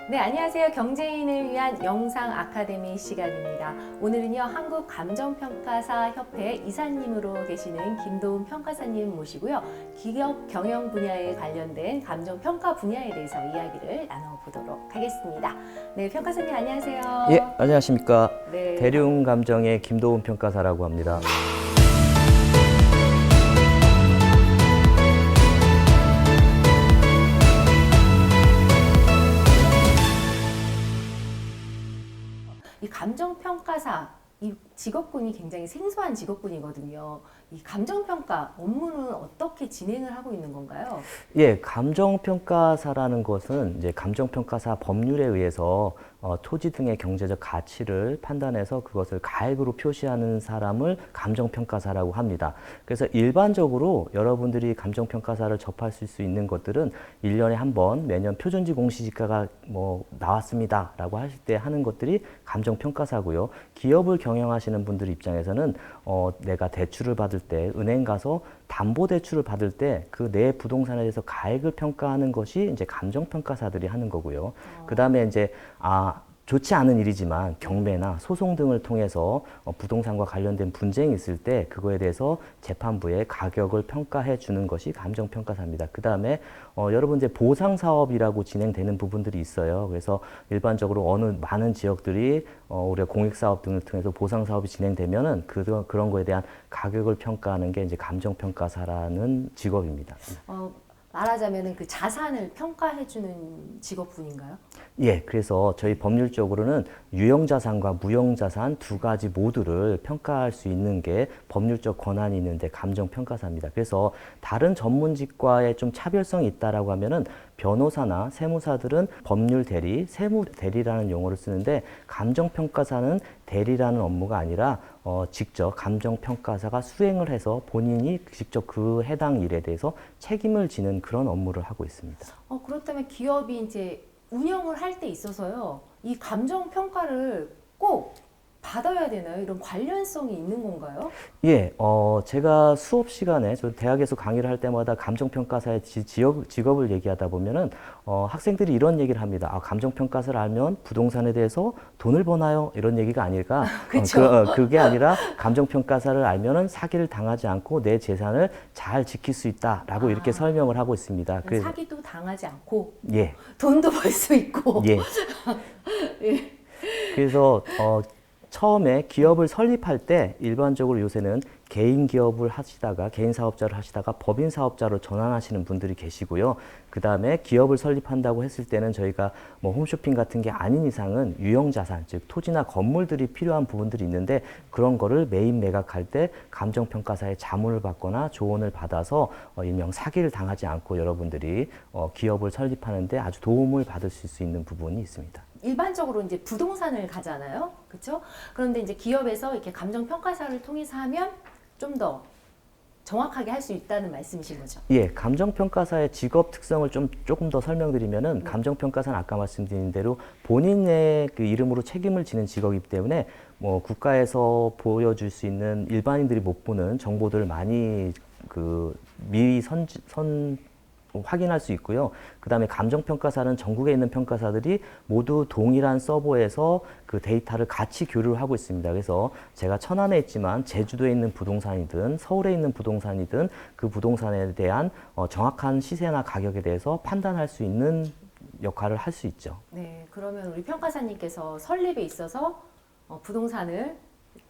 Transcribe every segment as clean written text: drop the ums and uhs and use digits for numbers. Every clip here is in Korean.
네, 안녕하세요. 경제인을 위한 영상 아카데미 시간입니다. 오늘은요, 한국감정평가사 협회 이사님으로 계시는 김도훈 평가사님 모시고요. 기업 경영 분야에 관련된 감정평가 분야에 대해서 이야기를 나눠보도록 하겠습니다. 네, 평가사님 안녕하세요. 예, 안녕하십니까. 네. 대륜감정의 김도훈 평가사라고 합니다. 이 감정평가사, 이 직업군이 굉장히 생소한 직업군이거든요. 이 감정평가 업무는 어떻게 진행을 하고 있는 건가요? 예, 감정평가사라는 것은 이제 감정평가사 법률에 의해서 토지 등의 경제적 가치를 판단해서 그것을 가액으로 표시하는 사람을 감정평가사라고 합니다. 그래서 일반적으로 여러분들이 감정평가사를 접하실 수 있는 것들은 1년에 한 번 매년 표준지 공시지가가 나왔습니다 라고 하실 때 하는 것들이 감정평가사고요. 기업을 경영하시는 분들 입장에서는 내가 대출을 받을 때 은행 가서 담보대출을 받을 때 그 내 부동산에 대해서 가액을 평가하는 것이 이제 감정평가사들이 하는 거고요. 그 다음에 이제 좋지 않은 일이지만 경매나 소송 등을 통해서 부동산과 관련된 분쟁이 있을 때 그거에 대해서 재판부에 가격을 평가해 주는 것이 감정평가사입니다. 그 다음에 여러분 이제 보상사업이라고 진행되는 부분들이 있어요. 그래서 일반적으로 어느 많은 지역들이 우리가 공익사업 등을 통해서 보상사업이 진행되면은 그런 거에 대한 가격을 평가하는 게 이제 감정평가사라는 직업입니다. 말하자면 그 자산을 평가해주는 직업군인가요? 예, 그래서 저희 법률적으로는 유형자산과 무형자산 두 가지 모두를 평가할 수 있는 게 법률적 권한이 있는데 감정평가사입니다. 그래서 다른 전문직과의 좀 차별성이 있다라고 하면은 변호사나 세무사들은 법률 대리, 세무 대리라는 용어를 쓰는데 감정평가사는 대리라는 업무가 아니라 직접 감정평가사가 수행을 해서 본인이 직접 그 해당 일에 대해서 책임을 지는 그런 업무를 하고 있습니다. 그렇다면 기업이 이제 운영을 할 때 있어서요, 이 감정평가를 꼭 받아야 되나요? 이런 관련성이 있는 건가요? 예, 제가 수업 시간에 저 대학에서 강의를 할 때마다 감정평가사의 직업을 얘기하다 보면은 학생들이 이런 얘기를 합니다. 감정평가사를 알면 부동산에 대해서 돈을 버나요? 이런 얘기가 아닐까? 그게 아니라 감정평가사를 알면은 사기를 당하지 않고 내 재산을 잘 지킬 수 있다라고 이렇게 설명을 하고 있습니다. 그래서 사기도 당하지 않고, 예, 돈도 벌 수 있고. 예. 예. 그래서 처음에 기업을 설립할 때 일반적으로 요새는 개인 기업을 하시다가 개인 사업자를 하시다가 법인 사업자로 전환하시는 분들이 계시고요. 그 다음에 기업을 설립한다고 했을 때는 저희가 홈쇼핑 같은 게 아닌 이상은 유형자산, 즉 토지나 건물들이 필요한 부분들이 있는데 그런 거를 매입 매각할 때 감정평가사의 자문을 받거나 조언을 받아서 일명 사기를 당하지 않고 여러분들이 기업을 설립하는데 아주 도움을 받을 수 있는 부분이 있습니다. 일반적으로 이제 부동산을 가잖아요. 그렇죠? 그런데 이제 기업에서 이렇게 감정평가사를 통해서 하면 좀 더 정확하게 할 수 있다는 말씀이신 거죠? 예, 감정평가사의 직업 특성을 조금 더 설명드리면은 감정평가사는 아까 말씀드린 대로 본인의 그 이름으로 책임을 지는 직업이기 때문에 국가에서 보여줄 수 있는 일반인들이 못 보는 정보들을 많이 미리 확인할 수 있고요. 그 다음에 감정평가사는 전국에 있는 평가사들이 모두 동일한 서버에서 그 데이터를 같이 교류를 하고 있습니다. 그래서 제가 천안에 있지만 제주도에 있는 부동산이든 서울에 있는 부동산이든 그 부동산에 대한 정확한 시세나 가격에 대해서 판단할 수 있는 역할을 할 수 있죠. 네, 그러면 우리 평가사님께서 설립에 있어서 부동산을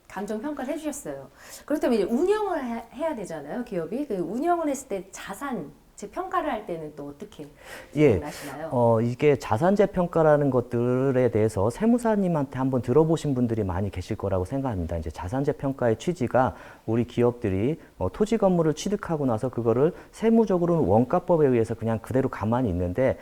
감정평가를 해주셨어요. 그렇다면 이제 운영을 해야 되잖아요, 기업이. 그 운영을 했을 때 자산 제 평가를 할 때는 또 어떻게 하시나요? 이게 자산재 평가라는 것들에 대해서 세무사님한테 한번 들어보신 분들이 많이 계실 거라고 생각합니다. 이제 자산재 평가의 취지가 우리 기업들이 토지 건물을 취득하고 나서 그거를 세무적으로는 원가법에 의해서 그냥 그대로 가만히 있는데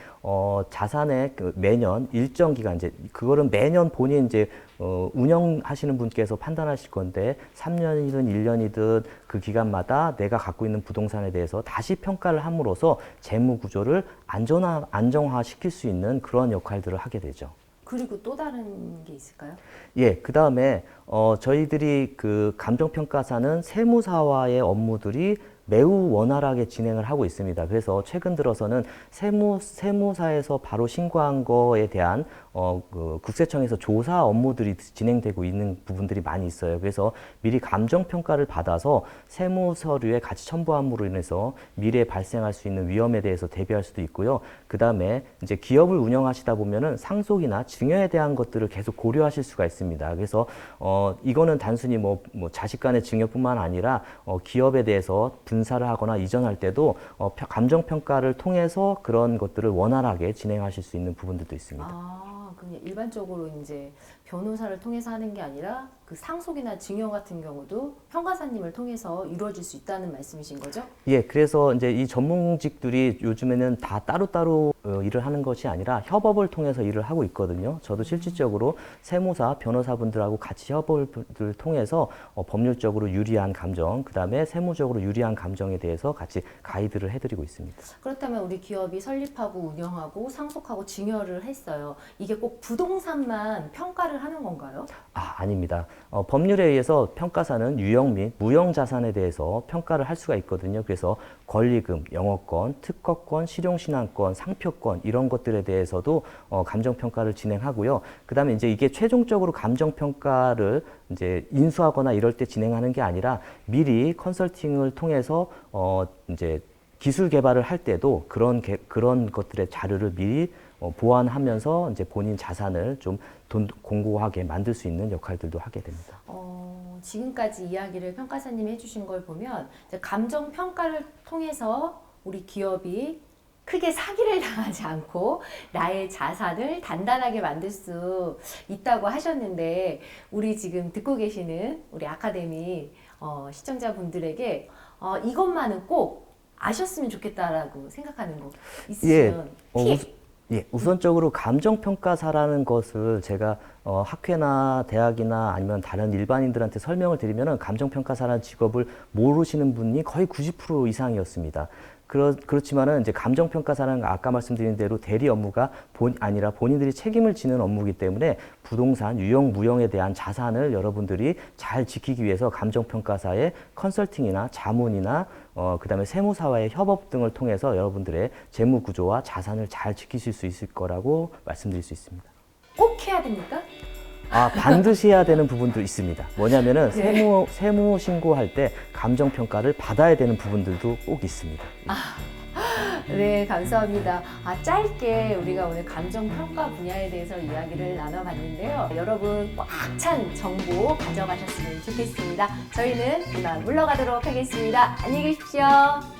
자산의 매년 일정 기간 이제 그거를 매년 본인 이제 운영하시는 분께서 판단하실 건데 3년이든 1년이든 그 기간마다 내가 갖고 있는 부동산에 대해서 다시 평가를 함으로써 재무 구조를 안정화시킬 수 있는 그런 역할들을 하게 되죠. 그리고 또 다른 게 있을까요? 예, 그 다음에 저희들이 그 감정평가사는 세무사와의 업무들이 매우 원활하게 진행을 하고 있습니다. 그래서 최근 들어서는 세무사에서 바로 신고한 거에 대한 그 국세청에서 조사 업무들이 진행되고 있는 부분들이 많이 있어요. 그래서 미리 감정평가를 받아서 세무 서류에 가치 첨부함으로 인해서 미래에 발생할 수 있는 위험에 대해서 대비할 수도 있고요. 그 다음에 이제 기업을 운영하시다 보면은 상속이나 증여에 대한 것들을 계속 고려하실 수가 있습니다. 그래서 이거는 단순히 뭐 자식 간의 증여뿐만 아니라 기업에 대해서 분사를 하거나 이전할 때도 감정평가를 통해서 그런 것들을 원활하게 진행하실 수 있는 부분들도 있습니다. 아, 그럼 일반적으로 이제 변호사를 통해서 하는 게 아니라 그 상속이나 증여 같은 경우도 평가사님을 통해서 이루어질 수 있다는 말씀이신 거죠? 예, 그래서 이제 이 전문직들이 요즘에는 다 따로따로 일을 하는 것이 아니라 협업을 통해서 일을 하고 있거든요. 저도 실질적으로 세무사, 변호사분들하고 같이 협업을 통해서 법률적으로 유리한 감정, 그 다음에 세무적으로 유리한 감정에 대해서 같이 가이드를 해드리고 있습니다. 그렇다면 우리 기업이 설립하고 운영하고 상속하고 증여를 했어요. 이게 꼭 부동산만 평가를 하는 건가요? 아닙니다. 법률에 의해서 평가사는 유형 및 무형 자산에 대해서 평가를 할 수가 있거든요. 그래서 권리금, 영업권, 특허권, 실용신안권, 상표권 이런 것들에 대해서도 감정평가를 진행하고요. 그 다음에 이제 이게 최종적으로 감정평가를 이제 인수하거나 이럴 때 진행하는 게 아니라 미리 컨설팅을 통해서 이제 기술 개발을 할 때도 그런 것들의 자료를 미리 보완하면서 이제 본인 자산을 좀 공고하게 만들 수 있는 역할들도 하게 됩니다. 지금까지 이야기를 평가사님이 해주신 걸 보면 이제 감정 평가를 통해서 우리 기업이 크게 사기를 당하지 않고 나의 자산을 단단하게 만들 수 있다고 하셨는데 우리 지금 듣고 계시는 우리 아카데미 시청자분들에게 이것만은 꼭 아셨으면 좋겠다라고 생각하는 거 있으시면 팁! 우선적으로 감정평가사라는 것을 제가 학회나 대학이나 아니면 다른 일반인들한테 설명을 드리면은 감정평가사라는 직업을 모르시는 분이 거의 90% 이상이었습니다. 그렇지만은 이제 감정평가사라는 거 아까 말씀드린 대로 대리 업무가 아니라 본인들이 책임을 지는 업무이기 때문에 부동산, 유형, 무형에 대한 자산을 여러분들이 잘 지키기 위해서 감정평가사의 컨설팅이나 자문이나 그다음에 세무사와의 협업 등을 통해서 여러분들의 재무 구조와 자산을 잘 지키실 수 있을 거라고 말씀드릴 수 있습니다. 꼭 해야 됩니까? 반드시 해야 되는 부분도 있습니다. 뭐냐면은 세무 신고할 때 감정평가를 받아야 되는 부분들도 꼭 있습니다. 네, 감사합니다. 짧게 우리가 오늘 감정평가 분야에 대해서 이야기를 나눠봤는데요. 여러분 꽉 찬 정보 가져가셨으면 좋겠습니다. 저희는 이만 물러가도록 하겠습니다. 안녕히 계십시오.